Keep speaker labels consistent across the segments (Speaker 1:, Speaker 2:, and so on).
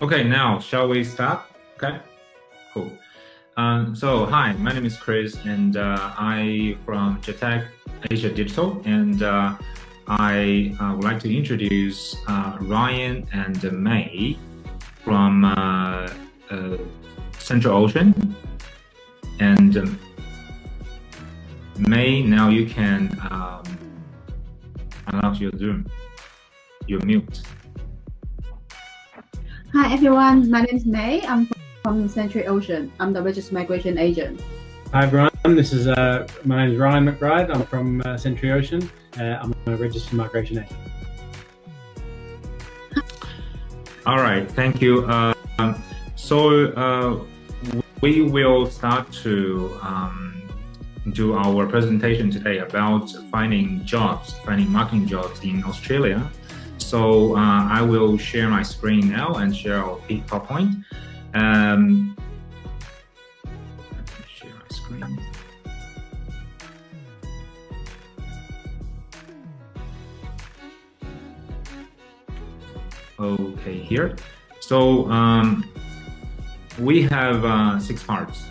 Speaker 1: Okay, now shall we start? Okay, cool. So hi, my name is Chris, and I from JetekAU Digital, and I would like to introduce Ryan and May from Central Ocean. And May, now you can unlock your Zoom. You're mute.
Speaker 2: Hi everyone, my name is May. I'm from Central Ocean. I'm the registered migration agent.
Speaker 3: Hi everyone, my name is Ryan McBride. I'm from Central Ocean. I'm a registered migration agent.
Speaker 1: All right, thank you. We will start to do our presentation today about finding marketing jobs in Australia. So I will share my screen now and share our PowerPoint. Share my screen. Okay, here. So we have 6 parts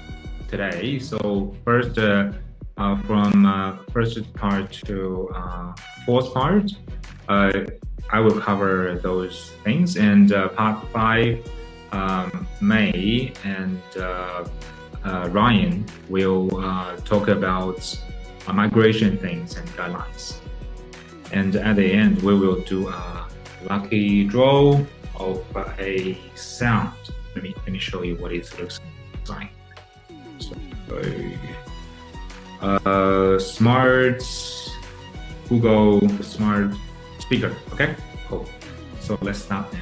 Speaker 1: today. So first, from first part to fourth part, I will cover those things, and part 5, May and Ryan will talk about migration things and guidelines. And at the end, we will do a lucky draw of a sound. Let me show you what it looks like. So, smart Google smart speaker. Okay, cool. So let's start now.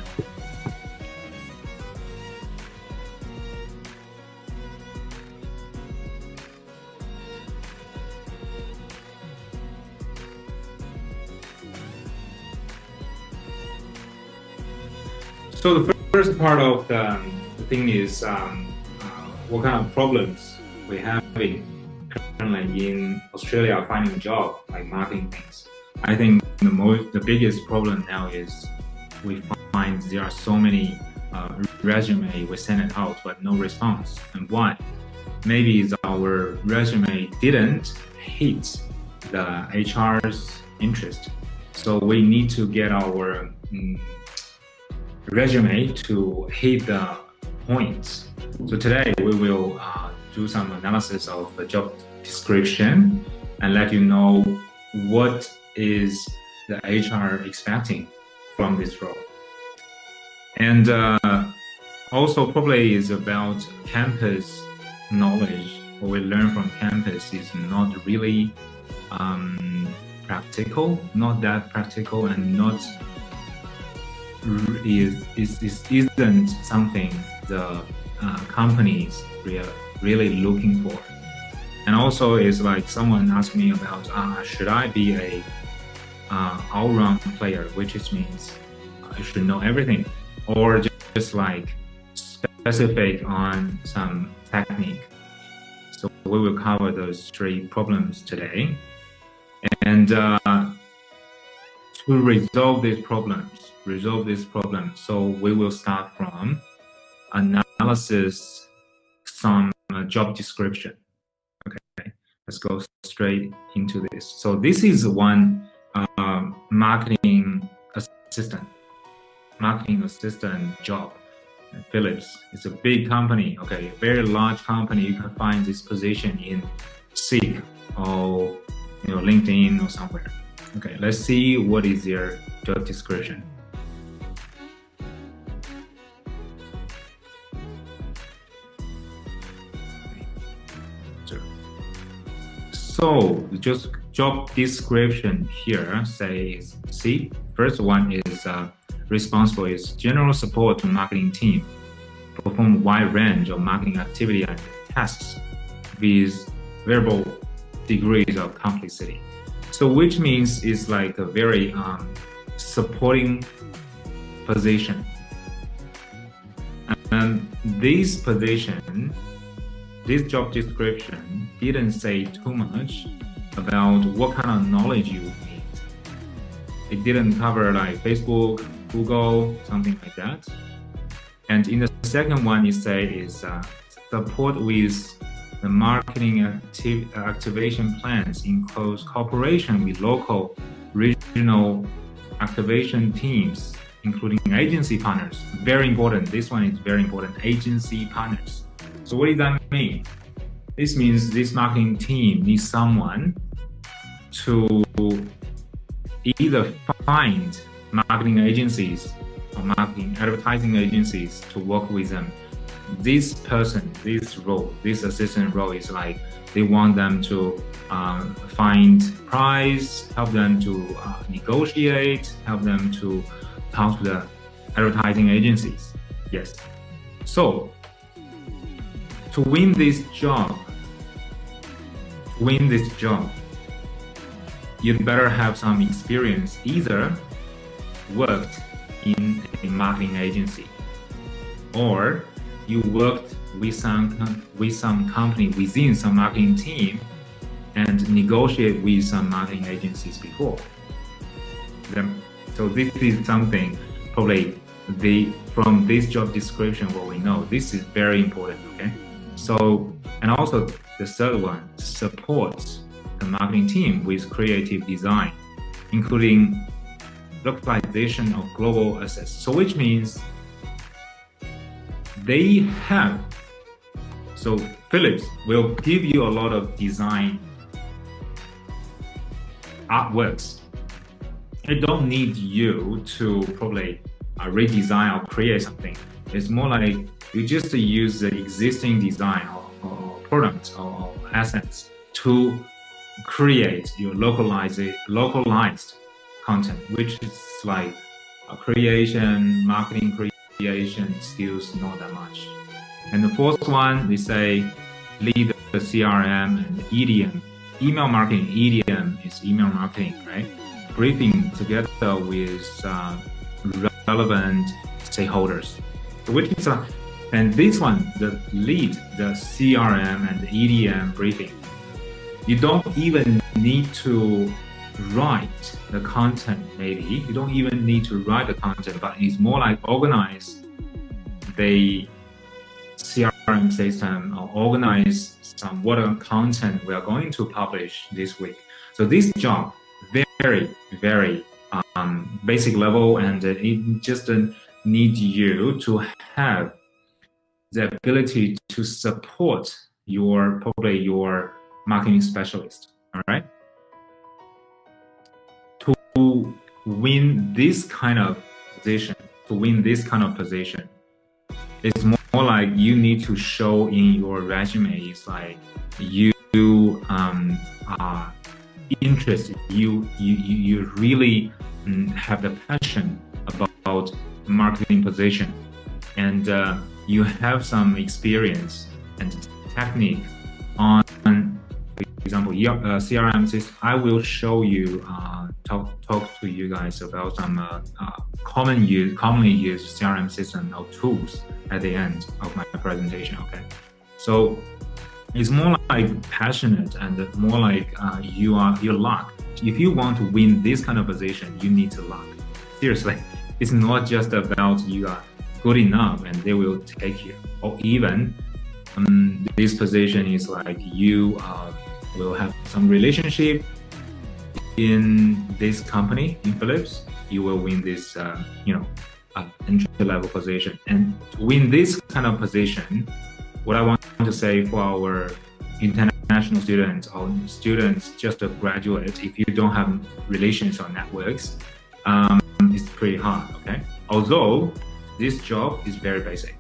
Speaker 1: So the first part of the thing is what kind of problems we're having currently in Australia finding a job, like marketing things. I think the biggest problem now is we find there are so many resume we send it out but no response. And why? Maybe it's our resume didn't hit the HR's interest. So we need to get our resume to hit the points. So today we will do some analysis of the job description and let you know what is the HR expecting from this role. And also probably is about campus knowledge. What we learn from campus is not really practical, not that practical, and not isn't something the companies really looking for. And also is like someone asked me about should I be a all-round player, which means I should know everything, or just like specific on some technique. So we will cover those 3 problems today. And to resolve these problems, so we will start from analysis some job description. Okay, let's go straight into this. So this is one marketing assistant job at Philips. It's a big company, okay, a very large company. You can find this position in Seek or LinkedIn or somewhere. Okay, let's see what is their job description. So just job description here says, see, first one is responsible is general support to marketing team, perform a wide range of marketing activity and tasks with variable degrees of complexity. So which means it's like a very supporting position. And this job description didn't say too much about what kind of knowledge you need. It didn't cover like Facebook, Google, something like that. And in the second one, it is support with the marketing activation plans in close cooperation with local, regional activation teams, including agency partners. Very important. This one is very important. Agency partners. So what does that mean? This means this marketing team needs someone to either find marketing agencies or marketing advertising agencies to work with them. This person, this role, this assistant role is like they want them to find price, help them to negotiate, help them to talk to the advertising agencies. Yes. So to win this job, you'd better have some experience, either worked in a marketing agency or you worked with some company within some marketing team and negotiate with some marketing agencies before. So this is something probably from this job description what we know. This is very important, okay? So, and also the third one, supports the marketing team with creative design, including localization of global assets. So which means they have, so Philips will give you a lot of design artworks. It don't need you to probably redesign or create something. It's more like you just use the existing design or products or assets to create your localized content, which is like creation, marketing creation skills, not that much. And the fourth one, they say lead the CRM and EDM. Email marketing, EDM is email marketing, right? Briefing together with relevant stakeholders. Which is and this one, the lead, the CRM and the EDM briefing. You don't even need to write the content, maybe. You don't even need to write the content, but it's more like organize the CRM system or organize some what content we are going to publish this week. So this job, very, very basic level, and it just needs you to have the ability to support probably your marketing specialist, all right? To win this kind of position, it's more like you need to show in your resume. It's like you are interested, you really have the passion about marketing position, and you have some experience and technique on, for example, CRM system. I will show you, talk to you guys about some commonly used CRM system or tools at the end of my presentation. Okay, so it's more like passionate and more like your luck. If you want to win this kind of position, you need to luck. Seriously, it's not just about you are good enough and they will take you, or even this position is like you will have some relationship in this company, in Philips. You will win this entry-level position. And to win this kind of position, what I want to say for our international students or students just a graduate, if you don't have relations or networks, it's pretty hard, okay? Although this job is very basic.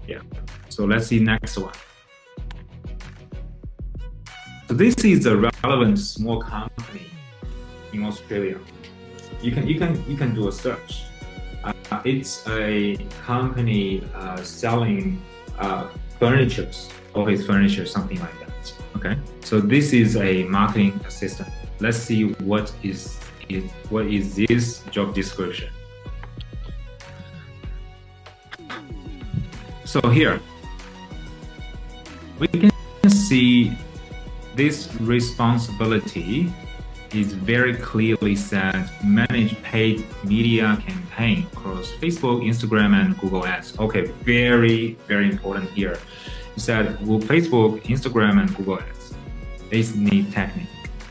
Speaker 1: Yeah. So let's see next one. So this is a relevant small company in Australia. You can do a search. It's a company selling furnitures, office furniture, something like that. Okay. So this is a marketing assistant. Let's see what is this job description. So here we can see this responsibility is very clearly said, manage paid media campaign across Facebook, Instagram, and Google Ads. Okay, very, very important here. It said, well, Facebook, Instagram, and Google Ads, this need technique.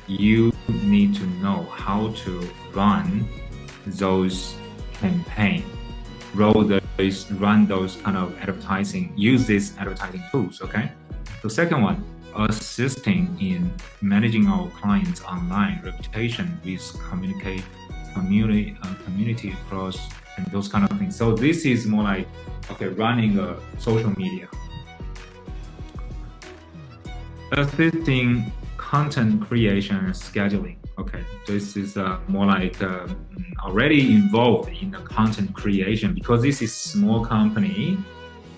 Speaker 1: You need to know how to run those campaigns, run those kind of advertising, use these advertising tools, okay? The second one, assisting in managing our clients' online reputation with community across and those kind of things. So this is more like, okay, running a social media. Assisting content creation and scheduling. Okay, this is more like already involved in the content creation because this is small company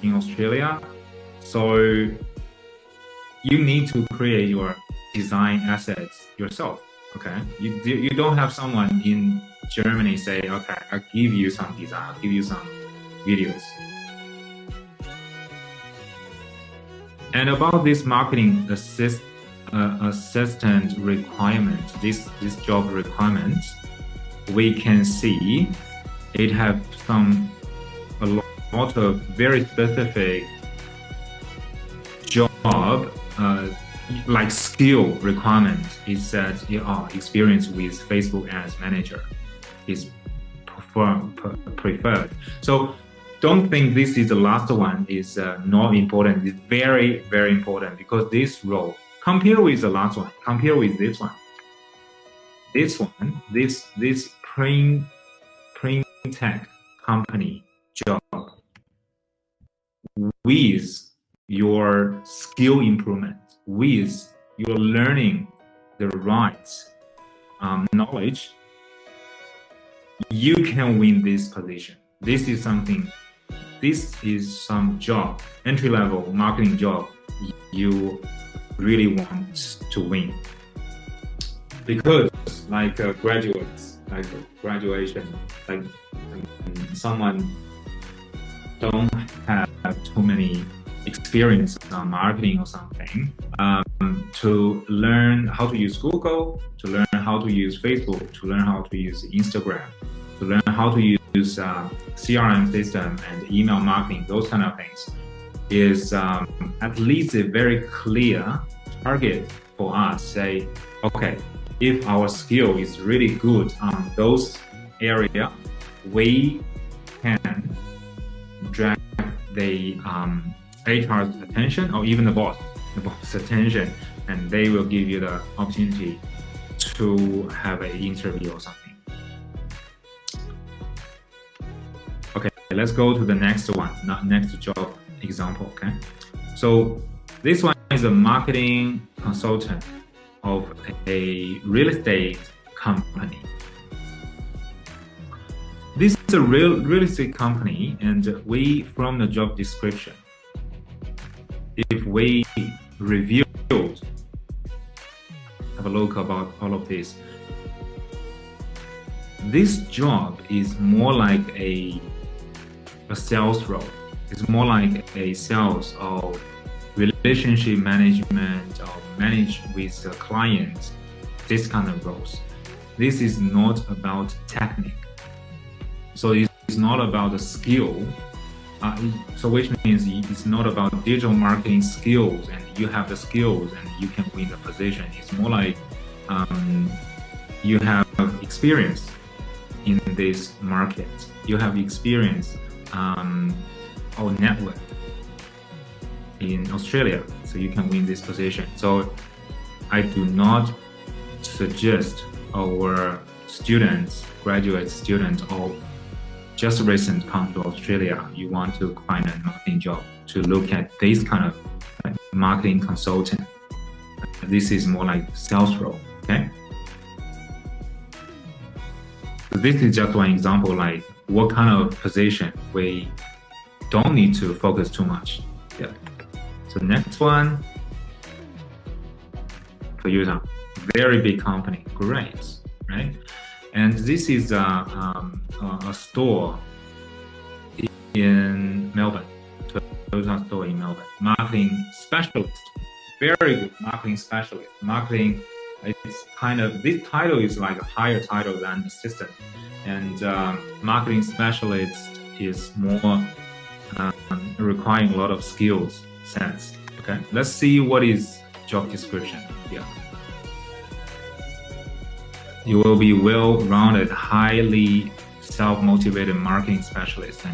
Speaker 1: in Australia. So you need to create your design assets yourself. Okay, you don't have someone in Germany say, okay, I'll give you some design, I'll give you some videos. And about this marketing assistant requirement, this job requirement, we can see it have a lot of very specific job like skill requirement. It said experience with Facebook Ads Manager is preferred. So don't think this is the last one is not important. It's very, very important because this role, compare with the last one, compare with this one. This one, this print tech company job with your skill improvement, with your learning the right knowledge, you can win this position. This is some job, entry-level marketing job you really want to win. Because like graduates, like graduation, like someone don't have too many experience on marketing or something, to learn how to use Google, to learn how to use Facebook, to learn how to use Instagram, to learn how to use CRM system and email marketing, those kind of things, is at least a very clear target for us. Say, okay, if our skill is really good on those area, we can drag the HR's attention or even the boss's attention, and they will give you the opportunity to have an interview or something. Okay, let's go to the next one, next job example. Okay, so this one is a marketing consultant of a real estate company. This is a real estate company, and we, from the job description, if we reviewed, have a look about all of this, this job is more like a sales role. It's more like a sales or relationship management or manage with the client, this kind of roles. This is not about technique. So it's not about the skill. So which means it's not about digital marketing skills and you have the skills and you can win the position. It's more like you have experience in this market. You have experience or network in Australia, so you can win this position. So I do not suggest our students, graduate students, or just recent come to Australia, you want to find a marketing job, to look at this kind of marketing consultant. This is more like sales role, okay? So this is just one example, like what kind of position we don't need to focus too much. Yeah. So next one, Toyota, very big company, great, right? And this is a store in Melbourne, Toyota store in Melbourne. Marketing specialist, very good marketing specialist, marketing It's kind of, this title is like a higher title than assistant, and marketing specialist is more requiring a lot of skills sense. Okay, let's see what is job description here. You will be well-rounded, highly self-motivated marketing specialist,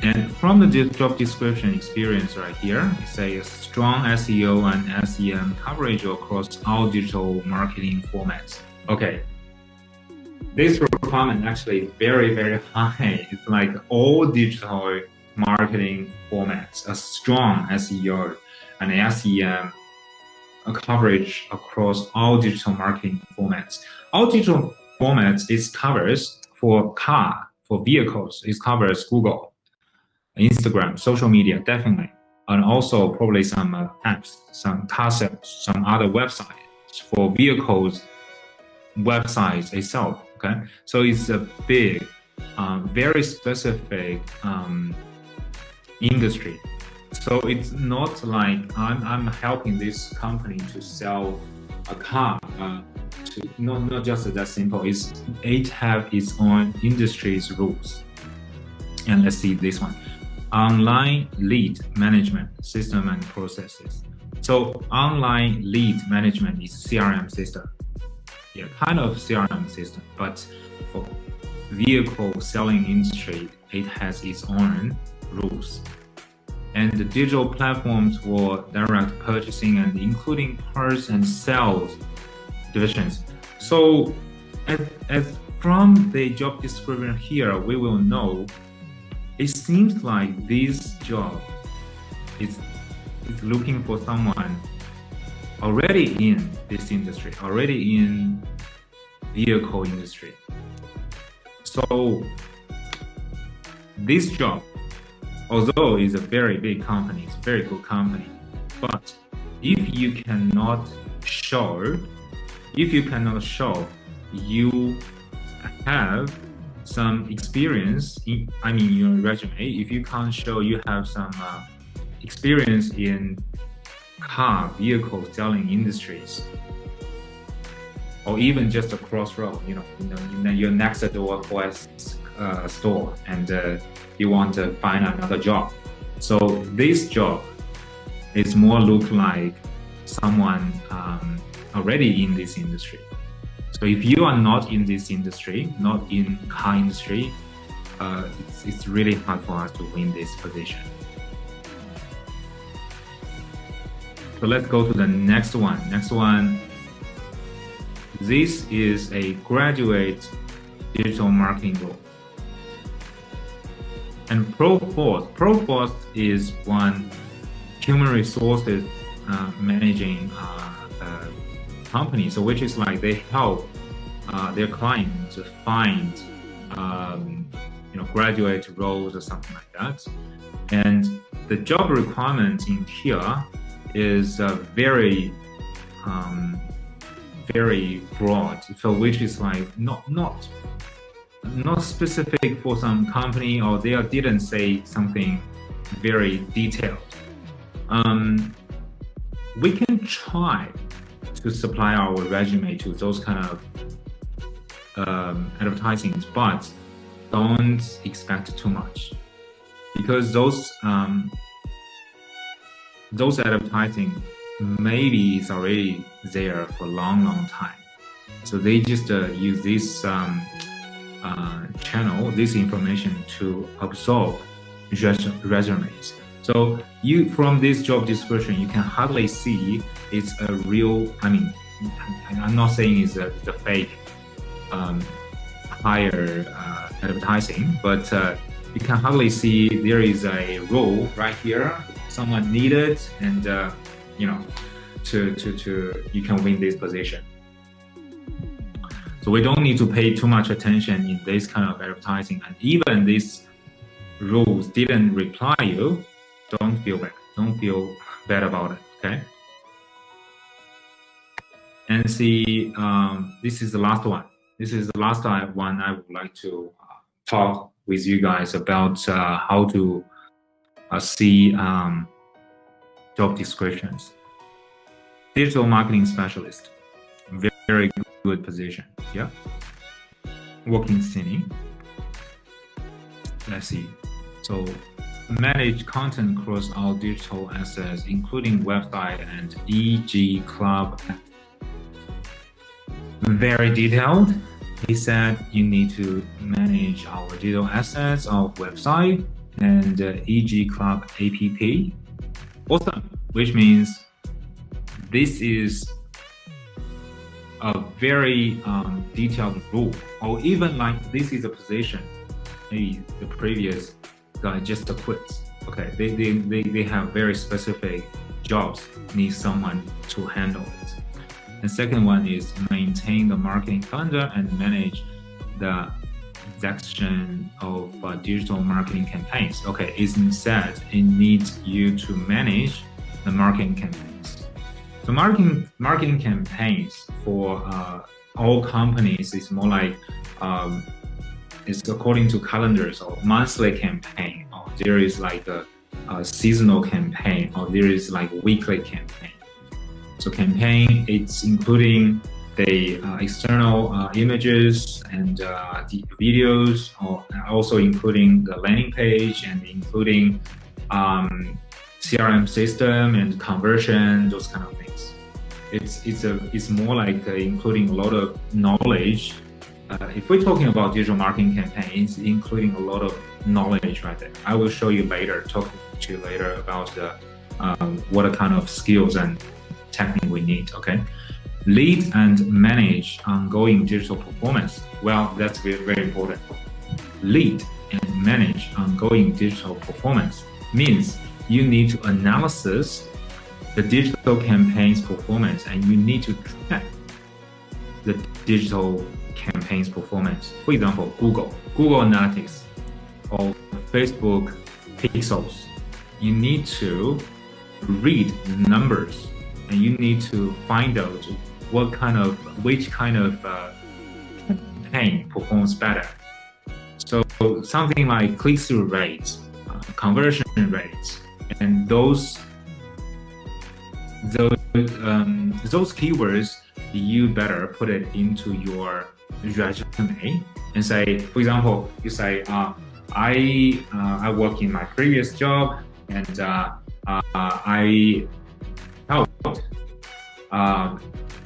Speaker 1: and from the job description experience right here, it says strong SEO and SEM coverage across all digital marketing formats. Okay, this requirement actually is very, very high. It's like all digital marketing formats, a strong SEO and SEM coverage across all digital marketing formats. All digital formats is covers for car, for vehicles, it covers Google, Instagram, social media, definitely. And also probably some apps, some car sales, some other websites for vehicles, websites itself, okay? So it's a big, very specific industry. So it's not like I'm helping this company to sell a car, not just that simple. It have its own industry's rules. And let's see this one. Online lead management system and processes. So online lead management is CRM system. Yeah, kind of CRM system, but for vehicle selling industry, it has its own rules. And the digital platforms for direct purchasing and including parts and sales divisions. So as from the job description here, we will know it seems like this job is looking for someone already in this industry, already in vehicle industry. So this job, although it's a very big company, it's a very good company, but if you cannot show you have some experience in, your resume, if you can't show you have some experience in car, vehicle selling industries, or even just a crossroad, you're next door for a store and you want to find another job. So this job is more look like someone already in this industry. So if you are not in this industry, not in car industry, it's really hard for us to win this position. So let's go to the next one. Next one, this is a graduate digital marketing role. And Proforce is one human resources managing company. So which is like they help their clients to find graduate roles or something like that. And the job requirement in here is very broad. So which is like not specific for some company, or they didn't say something very detailed. We can try to supply our resume to those kind of advertisings, but don't expect too much, because those advertising maybe is already there for a long time. So they just use this channel, this information to absorb resumes. So from this job description, you can hardly see it's a real, I'm not saying it's a fake higher advertising, but you can hardly see there is a role right here, someone needed, and you can win this position. So we don't need to pay too much attention in this kind of advertising, and even these rules didn't reply you, don't feel bad. Don't feel bad about it, okay? And see, this is the last one. This is the last one I would like to talk with you guys about how to see job descriptions. Digital marketing specialist. very good position. Yeah. Working Sydney. Let's see. So manage content across all digital assets, including website and EG Club. Very detailed. He said you need to manage our digital assets of website and EG Club app. Awesome, which means this is a very detailed rule, or even like this is a position. Maybe the previous guy just quit. Okay, they have very specific jobs, need someone to handle it. And second one is maintain the marketing calendar and manage the execution of digital marketing campaigns. Okay, it's said it needs you to manage the marketing campaigns. So marketing campaigns for all companies is more like it's according to calendars or monthly campaign, or there is like a seasonal campaign, or there is like weekly campaign. So campaign, it's including the external images and the videos, or also including the landing page and including CRM system and conversion, those kind of things. It's more like including a lot of knowledge. If we're talking about digital marketing campaigns, including a lot of knowledge right there. I will show you later, talk to you later about what kind of skills and technique we need, okay? Lead and manage ongoing digital performance. Well, that's very, very important. Lead and manage ongoing digital performance means you need to analyze the digital campaign's performance, and you need to track the digital campaign's performance. For example, Google Analytics or Facebook Pixels. You need to read the numbers, and you need to find out which kind of campaign performs better. So something like click-through rates, conversion rates, and those keywords, you better put it into your resume and say, for example, you say, I work in my previous job, and I helped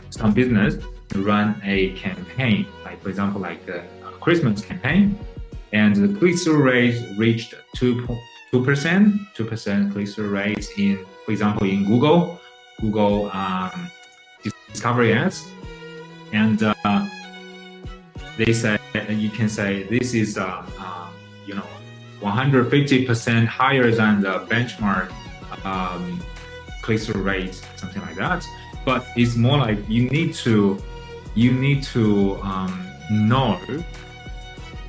Speaker 1: some business to run a campaign, like for example, like the Christmas campaign, and the click-through rate reached 2% click-through rate in, for example, in Google discovery ads, and they say, you can say this is 150% higher than the benchmark click-through rate, something like that. But it's more like you need to know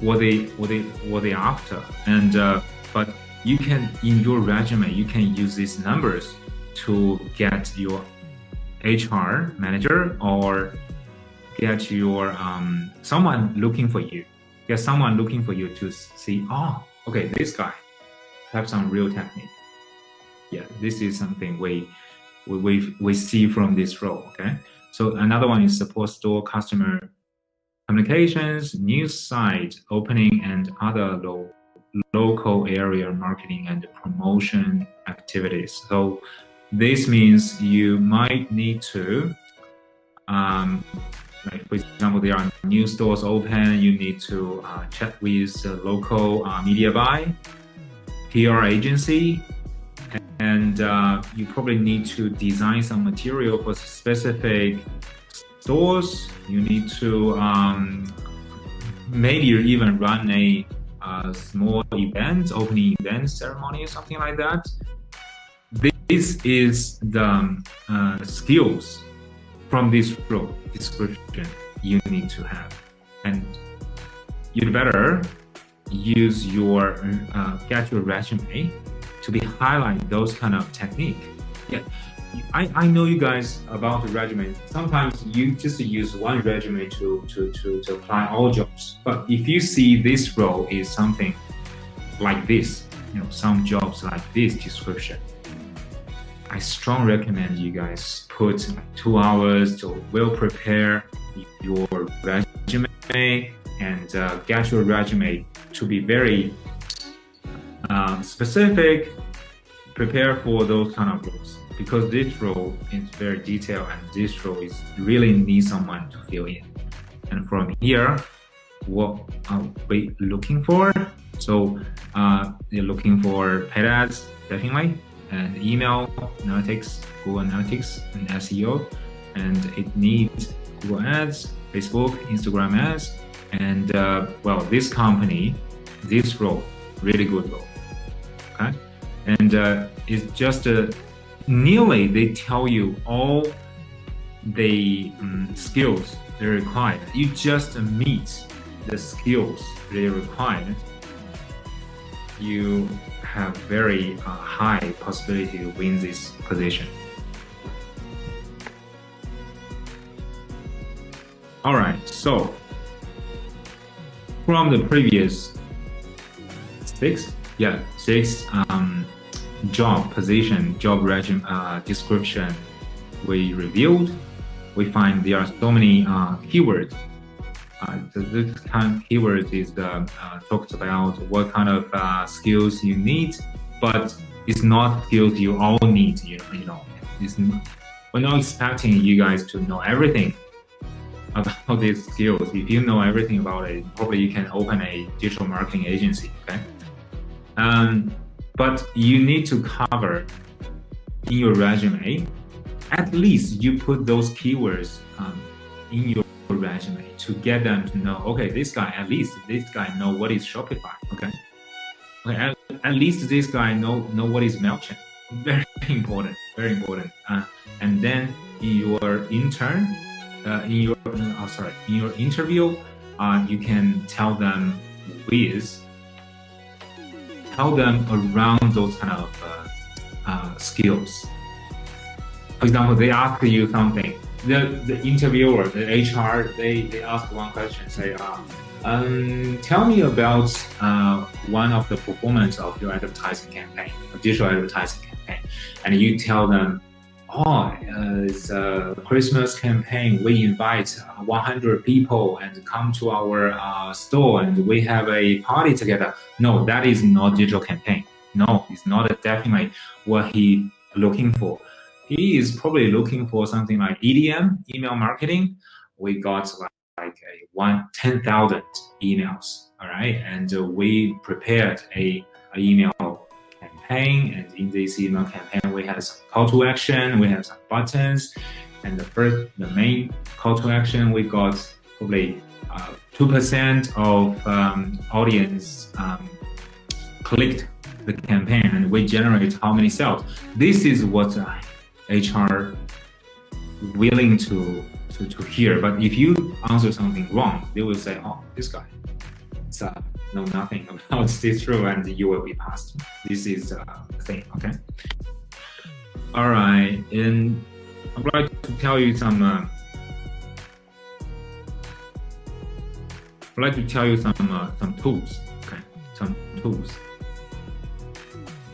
Speaker 1: what they after, and but you can, in your resume, you can use these numbers to get your HR manager or get your someone looking for you to see, oh, okay, this guy have some real technique. Yeah, this is something we see from this role. Okay, so another one is support store customer communications, news site opening, and other local area marketing and promotion activities. So this means you might need to, like for example, there are new stores open, you need to chat with the local media buy, PR agency, and you probably need to design some material for specific stores. You need to maybe even run a small event, opening event ceremony or something like that. This is the skills from this role description you need to have, and you'd better use your get your resume to be highlight those kind of technique. Yeah, I know you guys about the resume. Sometimes you just use one resume to apply all jobs. But if you see this role is something like this, some jobs like this description, I strongly recommend you guys put like 2 hours to well prepare your resume and get your resume to be very specific, prepare for those kind of roles, because this role is very detailed and this role is really need someone to fill in. And from here, what are we looking for? So you're looking for paid ads, definitely, and email analytics, Google Analytics, and SEO, and it needs Google Ads, Facebook, Instagram ads, and well, this company, this role, really good role, okay? And it's just nearly they tell you all the skills they required. You just meet the skills they required. You have very high possibility to win this position. All right, so from the previous six job position, job resume description we reviewed, we find there are so many keywords. So this kind of keywords is talks about what kind of skills you need, but it's not skills you all need. We're not expecting you guys to know everything about these skills. If you know everything about it, probably you can open a digital marketing agency. Okay, but you need to cover in your resume. At least you put those keywords in your resume to get them to know, okay, this guy know what is Shopify, okay, at least this guy know what is MailChimp. Very important, and then in your in your interview, you can tell them around those kind of skills. For example, they ask you something. The interviewer, the HR, they ask one question, say, tell me about one of the performance of your advertising campaign, a digital advertising campaign. And you tell them, it's a Christmas campaign. We invite 100 people and come to our store and we have a party together. No, that is not digital campaign. No, it's not definitely what he looking for. He is probably looking for something like EDM, email marketing. We got like 10,000 emails, all right? And we prepared a email campaign, and in this email campaign, we had some call to action, we have some buttons, and the main call to action, we got probably 2% of audience clicked the campaign, and we generate how many sales. This is what HR willing to hear. But if you answer something wrong, they will say, this guy know nothing about this role, and you will be passed. This is the thing, okay? All right, and I'd like to tell you some tools, okay? Some tools.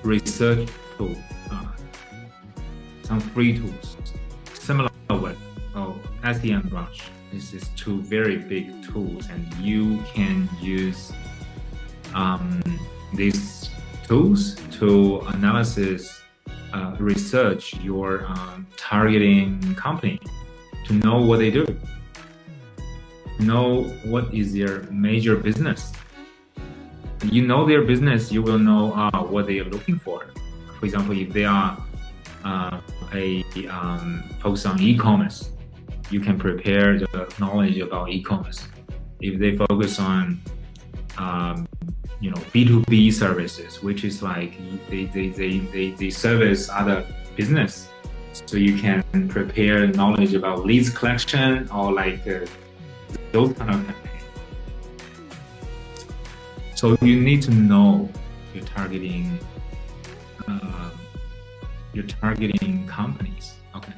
Speaker 1: Research tool. Some free tools, similar with SEMrush. This is two very big tools, and you can use these tools to research your targeting company, to know what they do, know what is their major business. You know their business, you will know what they are looking for. For example, if they are focus on e-commerce, you can prepare the knowledge about e-commerce. If they focus on B2B services, which is like they service other business, so you can prepare knowledge about leads collection or like those kind of campaigns. So you need to know you're targeting companies. Okay.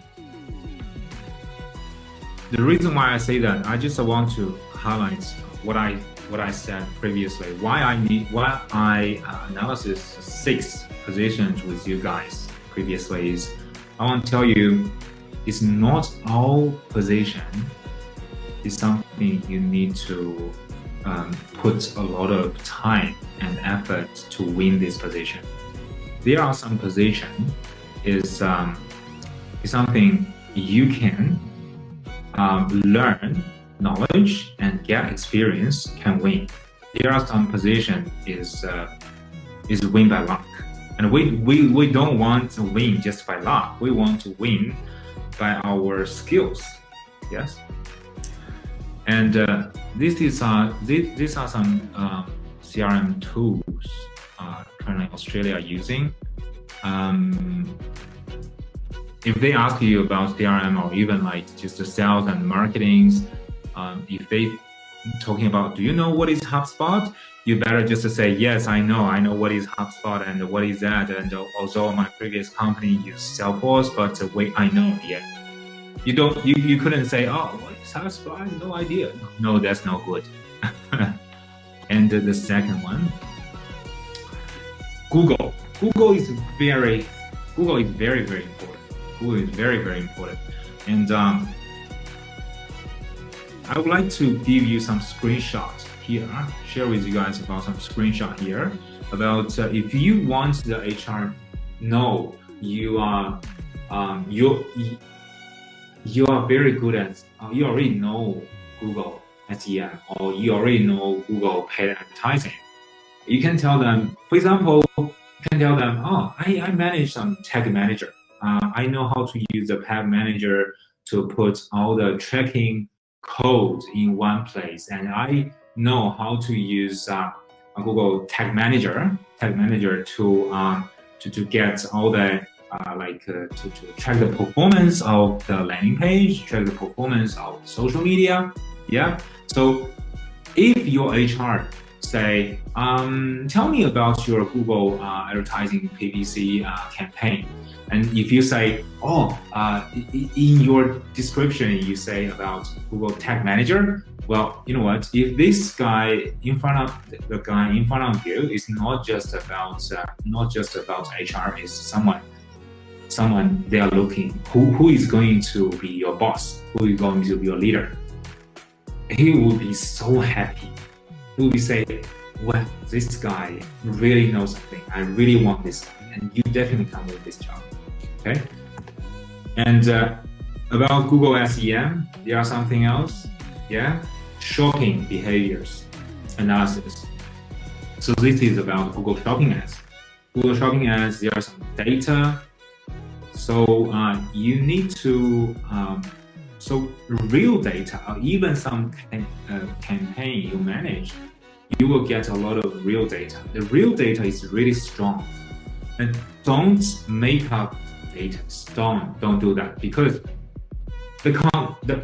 Speaker 1: The reason why I say that, I just want to highlight what I said previously. Why I analysis 6 positions with you guys previously is I want to tell you, it's not all position is something you need to put a lot of time and effort to win this position. There are some position is something you can learn knowledge and get experience can win. There are some position is win by luck, and we don't want to win just by luck. We want to win by our skills. Yes. And these are some CRM tools currently Australia using. If they ask you about CRM or even like just the sales and marketing, if they talking about, do you know what is HubSpot? You better just say, yes, I know what is HubSpot and what is that. And also my previous company used Salesforce, but wait, I know, yeah. You couldn't say, oh, what is HubSpot? I have no idea. No, that's not good. And the second one, Google. Google is very, very important. Google is very, very important. And I would like to give you some screenshots here, share with you guys about some screenshot here about if you want the HR know you are very good at, you already know Google SEM or you already know Google paid advertising. You can tell them, for example, you can tell them, oh, I manage some tag manager. I know how to use the tag manager to put all the tracking code in one place, and I know how to use Google Tag Manager to get all the to track the performance of the landing page, track the performance of social media. Yeah. So if your HR say, tell me about your Google advertising PPC campaign. And if you say, oh, in your description, you say about Google Tag Manager, well, you know what? If this guy in front of you is not just about HR, is someone they are looking who is going to be your boss, who is going to be your leader. He will be so happy. He will be saying, well, this guy really knows something. I really want this guy, and you definitely can win this job. Okay. And about Google SEM, there are something else. Yeah, shopping behaviors analysis. So this is about Google Shopping ads. Google Shopping ads, there are some data. So you need to so real data, or even some campaign you manage, you will get a lot of real data. The real data is really strong, and don't make up data. Don't do that, because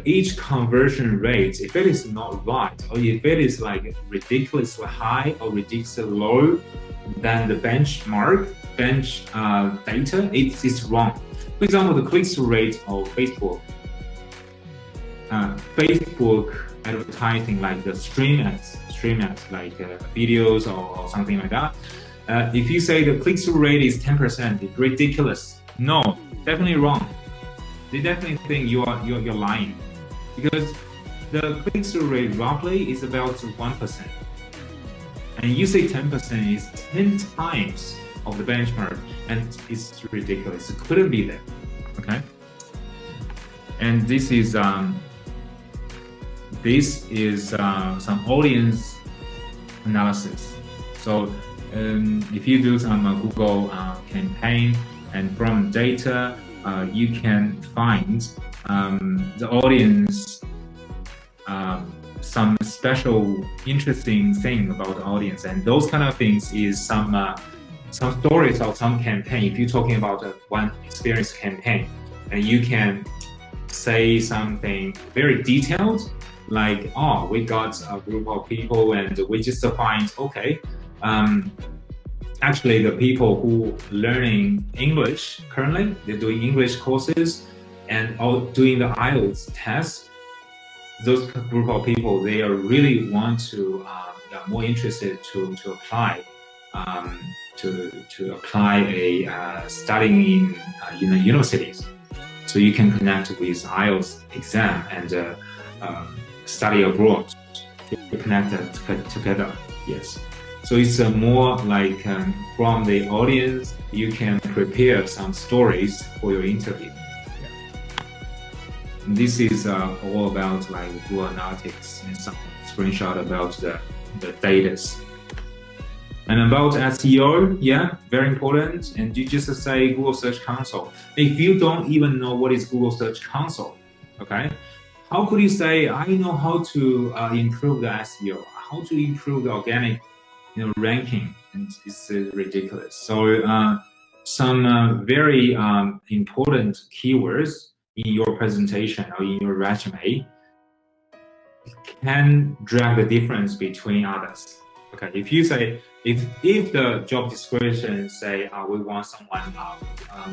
Speaker 1: each conversion rate, if it is not right, or if it is like ridiculously high or ridiculously low than the bench data, it's wrong. For example, the click-through rate of Facebook advertising, like the stream ads like videos or something like that. If you say the click-through rate is 10%, it's ridiculous. No, definitely wrong. They definitely think you're lying, because the click-through rate roughly is about 1%, and you say 10% is 10 times of the benchmark, and it's ridiculous. It couldn't be there. Okay. And this is some audience analysis. So if you do some Google campaign, and from data you can find the audience, some special interesting thing about the audience, and those kind of things is some stories of some campaign. If you're talking about one experience campaign, and you can say something very detailed, like, oh, we got a group of people and we just find, okay, actually the people who learning English currently, they're doing English courses and all doing the IELTS test. Those group of people, they are really want to, more interested to apply to apply studying in the universities. So you can connect with IELTS exam and study abroad. You connect together. Yes. So it's more like from the audience, you can prepare some stories for your interview. And this is all about like Google Analytics and some screenshot about the data. And about SEO, yeah, very important. And you just say Google Search Console. If you don't even know what is Google Search Console, okay, how could you say I know how to improve the SEO, how to improve the organic, ranking? And it's ridiculous. So some very important keywords in your presentation or in your resume can drag the difference between others. Okay, if you say if the job description say we want someone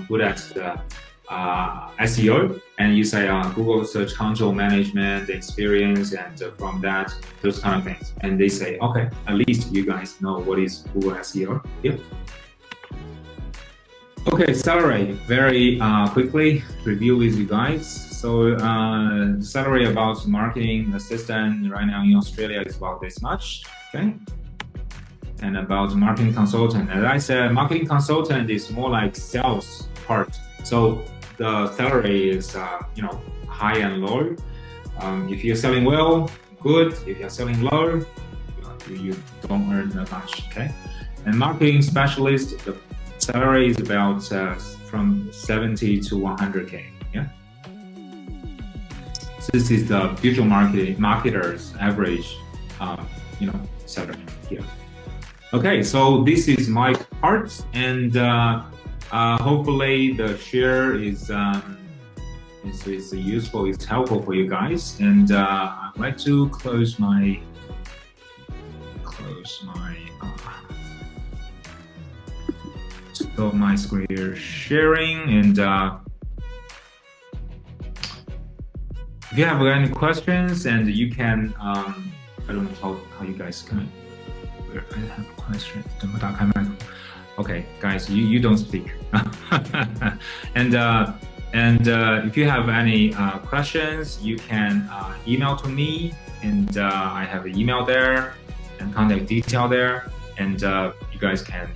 Speaker 1: good at the SEO, and you say Google Search Console management experience, and from that those kind of things, and they say okay, at least you guys know what is Google SEO. Yeah. Okay, salary, very quickly review with you guys. So salary about marketing assistant right now in Australia is about this much, okay? And about marketing consultant, as I said, marketing consultant is more like sales part. So the salary is high and low. If you're selling well, good. If you're selling low, you don't earn that much, okay? And marketing specialist, the salary is about from 70 to 100K. Yeah. So this is the digital marketers average, salary here. Okay, so this is my part, and hopefully the share is useful, it's helpful for you guys. And I'd like to close my stop my screen sharing, and if you have any questions, and you can I don't know how you guys can. I have a question. Okay, guys, you don't speak. and if you have any questions, you can email to me, and I have an email there and contact detail there, and you guys can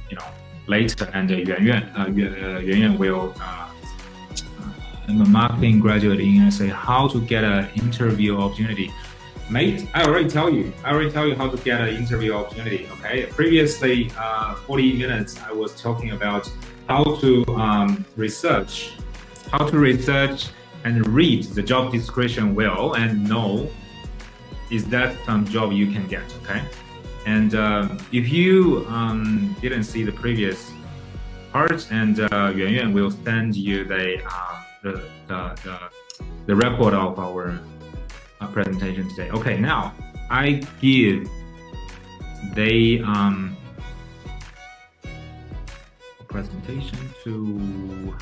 Speaker 1: later, and Yuan will I'm a marketing graduate in SA, how to get an interview opportunity. Mate, I already tell you how to get an interview opportunity, okay? Previously, 40 minutes, I was talking about how to research and read the job description well and know is that some job you can get, okay? And if you didn't see the previous part, and Yuan will send you the record of our presentation today. Okay, now I give the presentation to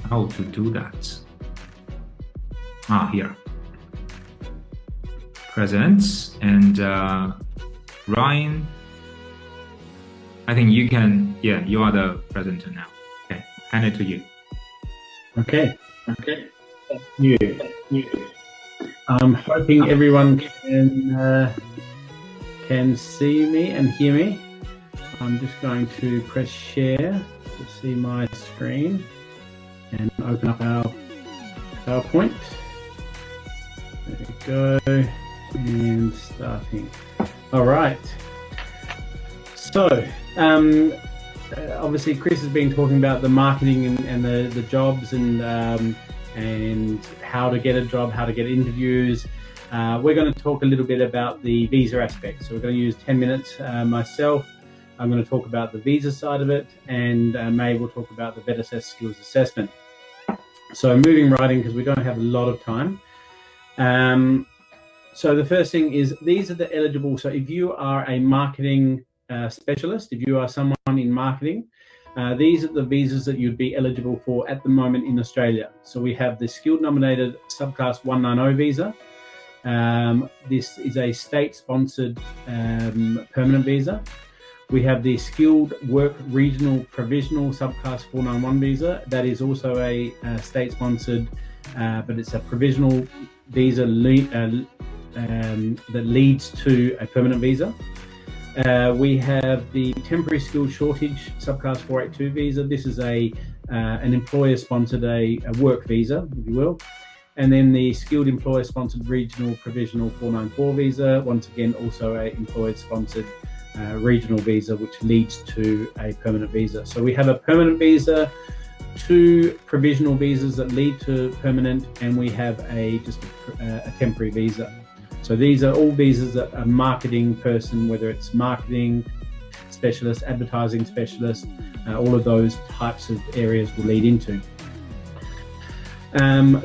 Speaker 1: how to do that. Here. Presents, and Ryan, I think you can, you are the presenter now. Okay, hand it to you.
Speaker 3: Okay. You. I'm hoping everyone can see me and hear me. I'm just going to press share to see my screen and open up our PowerPoint. There we go. And starting. All right. So, obviously, Chris has been talking about the marketing and the jobs and how to get a job, how to get interviews. We're going to talk a little bit about the visa aspect. So we're going to use 10 minutes. Myself, I'm going to talk about the visa side of it, and May will talk about the VetAssess skills assessment. So moving right in, because we don't have a lot of time. So the first thing is, these are the eligible. So if you are a marketing specialist, if you are someone in marketing, these are the visas that you'd be eligible for at the moment in Australia. So we have the skilled nominated subclass 190 visa, This is a state-sponsored permanent visa. We have the Skilled Work Regional Provisional Subclass 491 visa. That is also a state-sponsored, but it's a provisional visa that leads to a permanent visa. We have the Temporary Skills Shortage Subclass 482 visa. This is an employer-sponsored a work visa, if you will. And then the Skilled Employer-Sponsored Regional Provisional 494 visa, once again also a employer-sponsored regional visa, which leads to a permanent visa. So we have a permanent visa, 2 provisional visas that lead to permanent, and we have just a temporary visa. So these are all visas that a marketing person, whether it's marketing specialist, advertising specialist, all of those types of areas will lead into.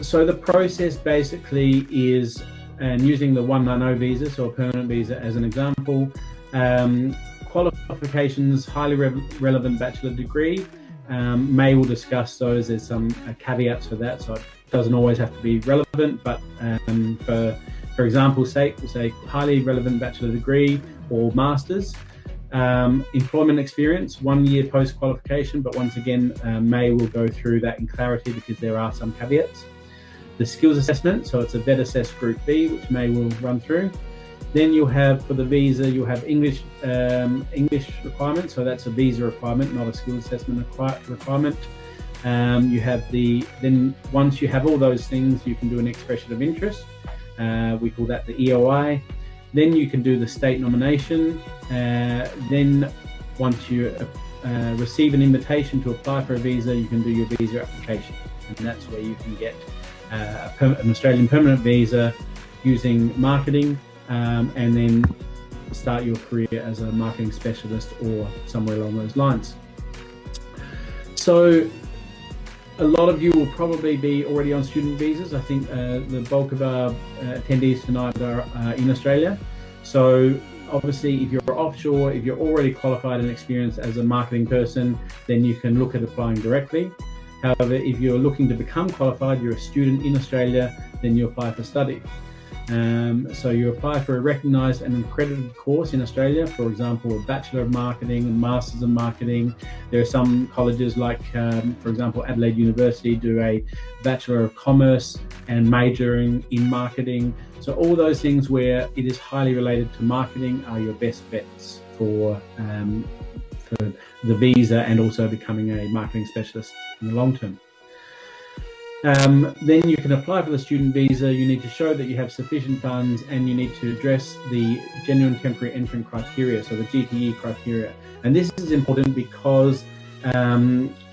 Speaker 3: So the process basically is, and using the 190 visa, so a permanent visa as an example, qualifications, highly relevant bachelor degree. May will discuss those. There's some caveats for that, so it doesn't always have to be relevant, but for example's sake, we'll say highly relevant bachelor degree or master's. Employment experience, 1 year post-qualification, but once again, May will go through that in clarity because there are some caveats. The skills assessment, so it's a vet assess group B, which May will run through. Then you'll have, for the visa, you'll have English requirement, so that's a visa requirement, not a skills assessment requirement. You have then once you have all those things, you can do an expression of interest. We call that the EOI. Then you can do the state nomination. Then once you receive an invitation to apply for a visa, you can do your visa application. And that's where you can get an Australian permanent visa using marketing, and then start your career as a marketing specialist or somewhere along those lines. So a lot of you will probably be already on student visas. I think the bulk of our attendees tonight are in Australia. So obviously, if you're offshore, if you're already qualified and experienced as a marketing person, then you can look at applying directly. However, if you're looking to become qualified, you're a student in Australia, then you apply for study. So you apply for a recognised and accredited course in Australia, for example, a Bachelor of Marketing, a Masters of Marketing. There are some colleges like, for example, Adelaide University do a Bachelor of Commerce and majoring in marketing. So all those things where it is highly related to marketing are your best bets for the visa and also becoming a marketing specialist in the long term. Then you can apply for the student visa. You need to show that you have sufficient funds, and you need to address the genuine temporary entrant criteria, so the GTE criteria. And this is important because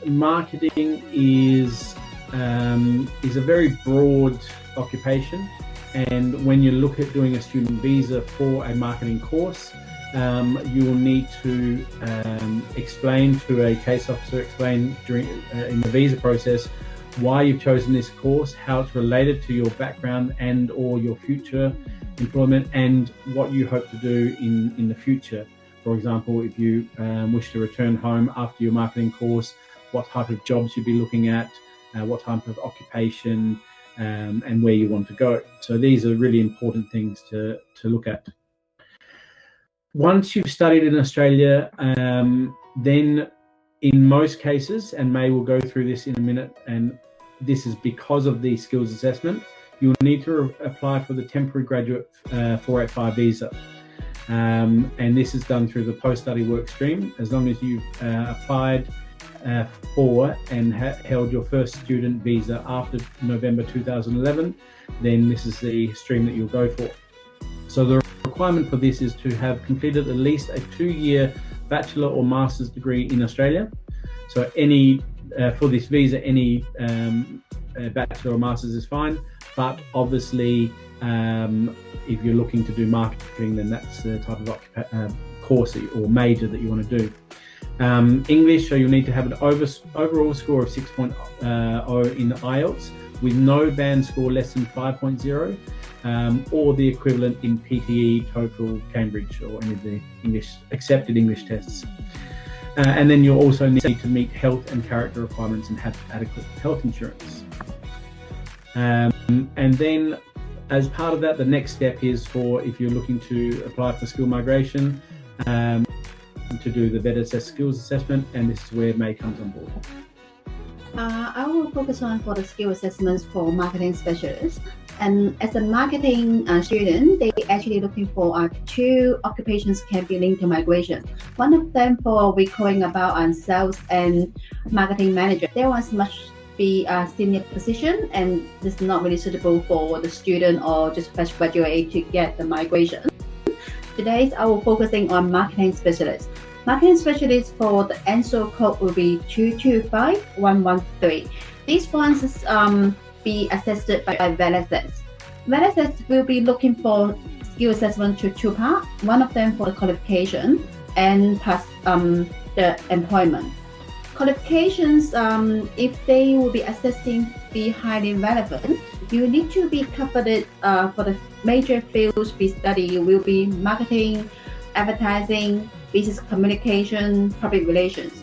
Speaker 3: marketing is a very broad occupation, and when you look at doing a student visa for a marketing course, you will need to explain to a case officer, in the visa process, why you've chosen this course, how it's related to your background and or your future employment, and what you hope to do in the future. For example, if you wish to return home after your marketing course, what type of jobs you'd be looking at, what type of occupation, and where you want to go. So these are really important things to look at. Once you've studied in Australia, then in most cases, and May will go through this in a minute, and this is because of the skills assessment, you'll need to apply for the temporary graduate 485 visa. And this is done through the post-study work stream. As long as you've applied for and held your first student visa after November 2011, then this is the stream that you'll go for. So the requirement for this is to have completed at least a 2-year bachelor or master's degree in Australia. So any for this visa, any bachelor or master's is fine, but obviously if you're looking to do marketing, then that's the type of course or major that you want to do. English, so you'll need to have an overall score of 6.0 in the IELTS with no band score less than 5.0, or the equivalent in PTE, TOEFL, Cambridge, or any of the accepted English tests. And then you'll also need to meet health and character requirements and have adequate health insurance. And then as part of that, the next step is for if you're looking to apply for skill migration, to do the VET skills assessment, and this is where May comes on board.
Speaker 2: I will focus on for the skill assessments for marketing specialists. And as a marketing student, they actually looking for 2 occupations can be linked to migration. One of them for we calling about sales and marketing manager. There was must be a senior position, and this is not really suitable for the student or just fresh graduate to get the migration. Today, I will focusing on marketing specialists. Marketing specialists for the answer code will be 225113. These ones is be assessed by VET. VET will be looking for skill assessment to 2 parts. One of them for the qualification and plus the employment. Qualifications, if they will be assessing be highly relevant, you need to be covered for the major fields we study will be marketing, advertising, business communication, public relations.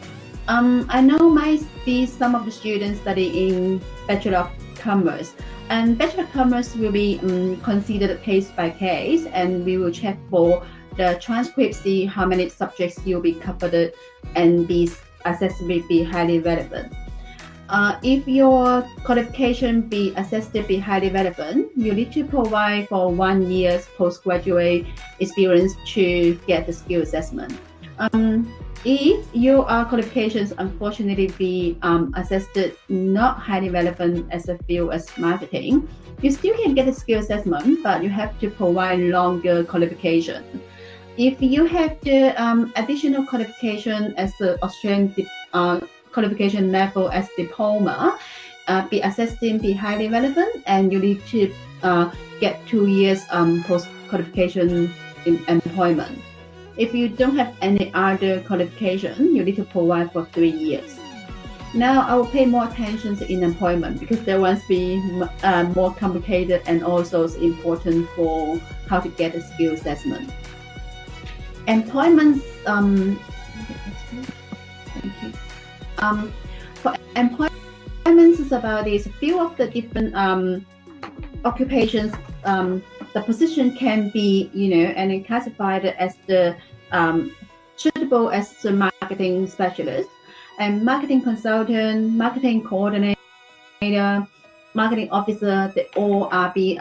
Speaker 2: I know might be some of the students studying Bachelor of Commerce, and Bachelor of Commerce will be considered case by case, and we will check for the transcript, see how many subjects you'll be covered and be assessed will be highly relevant. If your qualification be assessed to be highly relevant, you need to provide for 1 year's postgraduate experience to get the skill assessment. If your qualifications unfortunately be assessed not highly relevant as a field as marketing, you still can get a skill assessment, but you have to provide longer qualification. If you have the additional qualification as the Australian qualification level as diploma, be assessed in be highly relevant, and you need to get 2 years post qualification in employment. If you don't have any other qualification, you need to provide for 3 years. Now I will pay more attention in employment because there must be more complicated and also important for how to get a skill assessment. Employment, thank you. For employment is about this few of the different occupations. The position can be, and classified as the suitable as the marketing specialist and marketing consultant, marketing coordinator, marketing officer. They all are be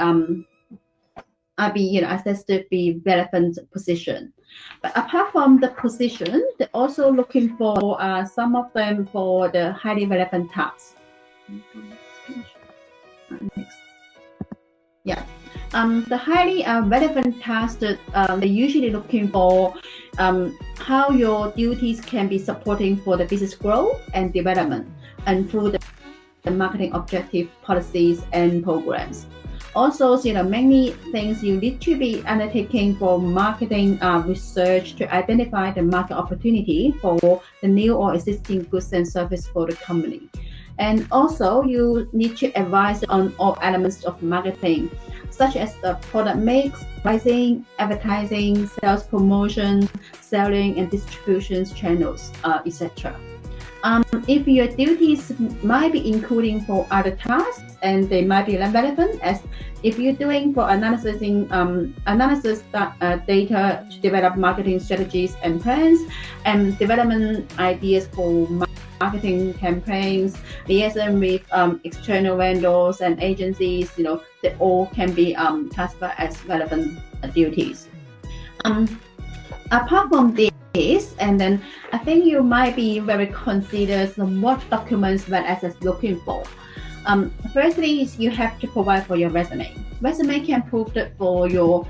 Speaker 2: assessed to be relevant position. But apart from the position, they're also looking for some of them for the highly relevant tasks. Next. Yeah. The highly relevant tasks that they're usually looking for how your duties can be supporting for the business growth and development and through the marketing objective policies and programs. Also, many things you need to be undertaking for marketing research to identify the market opportunity for the new or existing goods and services for the company. And also, you need to advise on all elements of marketing, such as the product mix, pricing, advertising, sales promotion, selling and distribution channels, etc. If your duties might be including for other tasks and they might be relevant, as if you're doing for analysis data to develop marketing strategies and plans and development ideas for marketing campaigns, liaison with external vendors and agencies, they all can be classified as relevant duties. Apart from this, and then I think you might be very considered what documents VET is looking for. Firstly, is you have to provide for your resume. Resume can prove that for your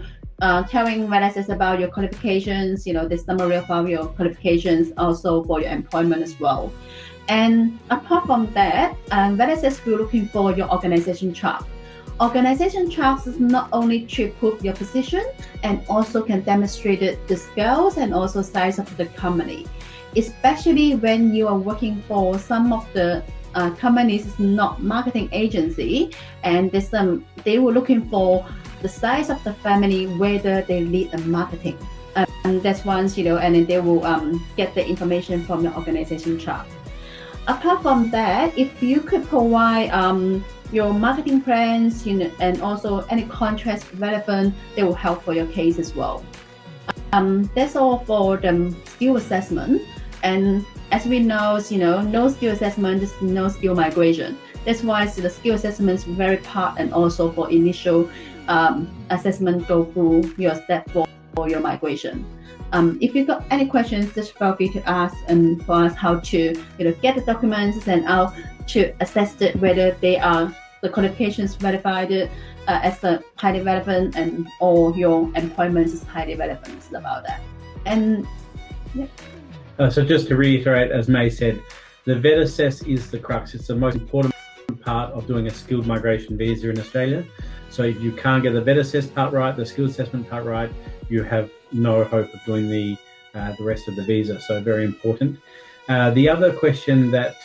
Speaker 2: telling VET about your qualifications, the summary of all your qualifications, also for your employment as well. And apart from that, VET will looking for your organization chart. Organization charts is not only to prove your position and also can demonstrate the skills and also size of the company, especially when you are working for some of the companies is not marketing agency, and they were looking for the size of the family, whether they lead a marketing. And that's once, and then they will get the information from your organization chart. Apart from that, if you could provide your marketing plans, and also any contracts relevant, they will help for your case as well. That's all for the skill assessment. And as we know, no skill assessment is no skill migration. That's why the skill assessment is very part, and also for initial assessment go through your step for your migration. If you got any questions, just feel free to ask and for us how to get the documents and how to assess it, whether they are the qualifications verified as highly relevant, and or your employment is highly relevant about that. And yeah.
Speaker 3: So just to reiterate, as May said, the vet assess is the crux. It's the most important part of doing a skilled migration visa in Australia. So if you can't get the vet assess part right, the skill assessment part right, you have no hope of doing the rest of the visa. So very important. The other question that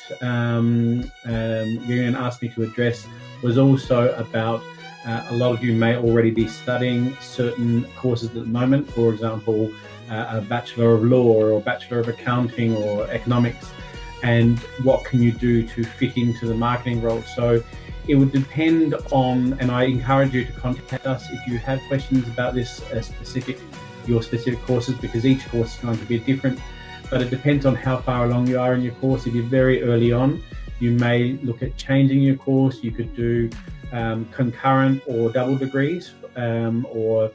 Speaker 3: Vivian asked me to address was also about a lot of you may already be studying certain courses at the moment, for example, a Bachelor of Law or Bachelor of Accounting or Economics, and what can you do to fit into the marketing role. So it would depend on, and I encourage you to contact us if you have questions about this your specific courses, because each course is going to be different, but it depends on how far along you are in your course. If you're very early on, you may look at changing your course. You could do concurrent or double degrees, or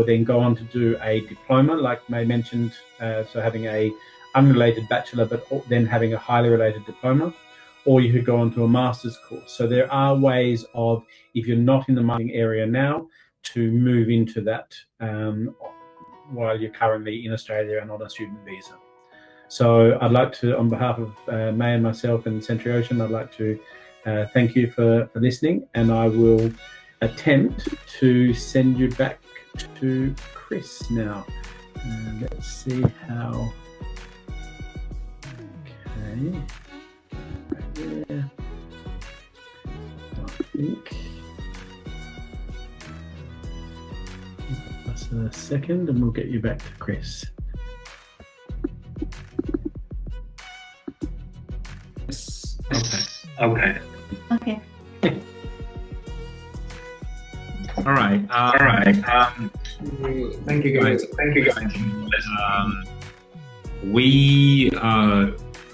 Speaker 3: then go on to do a diploma, like May mentioned, so having a unrelated bachelor, but then having a highly related diploma, or you could go on to a master's course. So there are ways of, if you're not in the marketing area now, to move into that while you're currently in Australia and on a student visa. So I'd like to, on behalf of May and myself and Century Ocean, I'd like to thank you for listening, and I will attempt to send you back to Chris now. Let's see how. Okay. Right there. I think. Give us a second and we'll get you back to Chris.
Speaker 1: Yes.
Speaker 2: Okay.
Speaker 1: All right. Thank you guys. We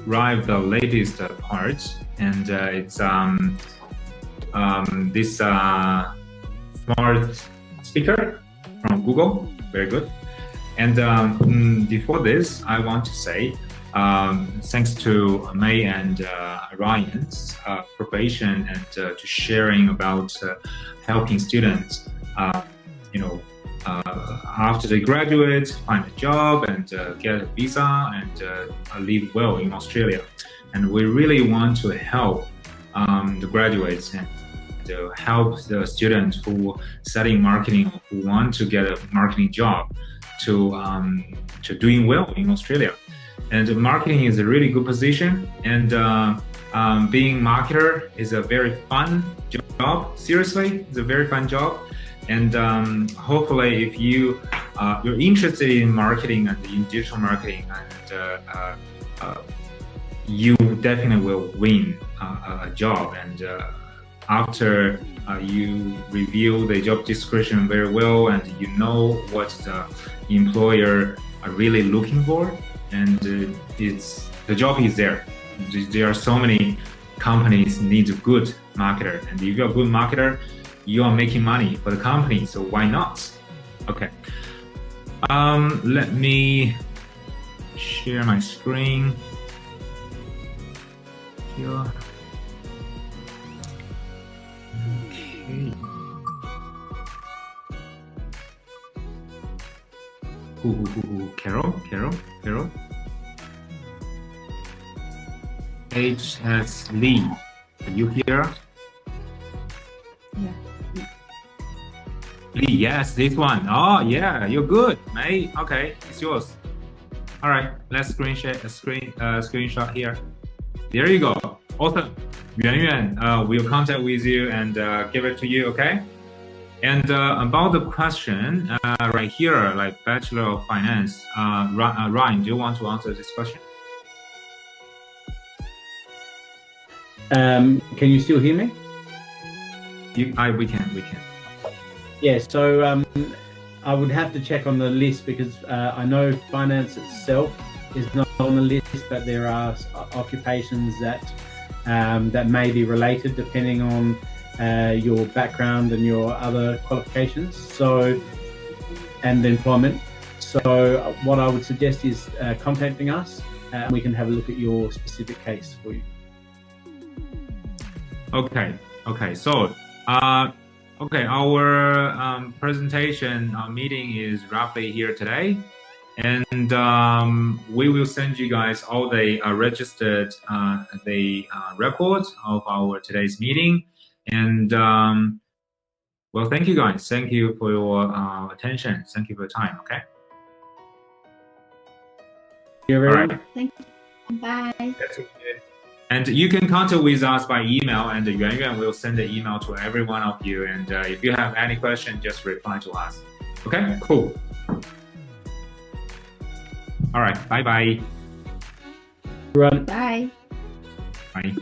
Speaker 1: arrived the latest part, and it's this smart speaker from Google. Very good. And before this, I want to say thanks to May and Ryan's preparation and to sharing about helping students, after they graduate, find a job and get a visa and live well in Australia. And we really want to help the graduates and to help the students who studying marketing, who want to get a marketing job, to doing well in Australia. And marketing is a really good position, and being marketer is a very fun job. Seriously, it's a very fun job. And hopefully, if you're interested in marketing and in digital marketing, and you definitely will win a job. And after you review the job description very well, and you know what the employer are really looking for, and the job is there. There are so many companies need a good marketer, and if you're a good marketer, you are making money for the company, so why not? Okay. Let me share my screen here. Okay. Carol. HS Lee, are you here?
Speaker 2: Yeah.
Speaker 1: Lee, yes, this one. Oh, yeah, you're good, mate. Okay, it's yours. All right, let's screenshot here. There you go. Awesome. Yuan, we'll contact with you and give it to you, okay? And about the question right here, like Bachelor of Finance, Ryan, do you want to answer this question?
Speaker 3: Can you still hear me?
Speaker 1: We can.
Speaker 3: Yeah, so I would have to check on the list because I know finance itself is not on the list, but there are occupations that that may be related depending on your background and your other qualifications. So, and employment. So, what I would suggest is contacting us, and we can have a look at your specific case for you.
Speaker 1: Okay. So, okay, our presentation meeting is roughly here today, and we will send you guys all the registered records of our today's meeting. And well, thank you guys. Thank you for your attention. Thank you for your time. Okay.
Speaker 3: All right.
Speaker 2: Thank you. Bye.
Speaker 1: That's okay. And you can contact with us by email, and Yuan Yuan will send the email to every one of you. And if you have any question, just reply to us. Okay, cool. All right, bye-bye.
Speaker 3: Run.
Speaker 2: Bye.
Speaker 1: Bye.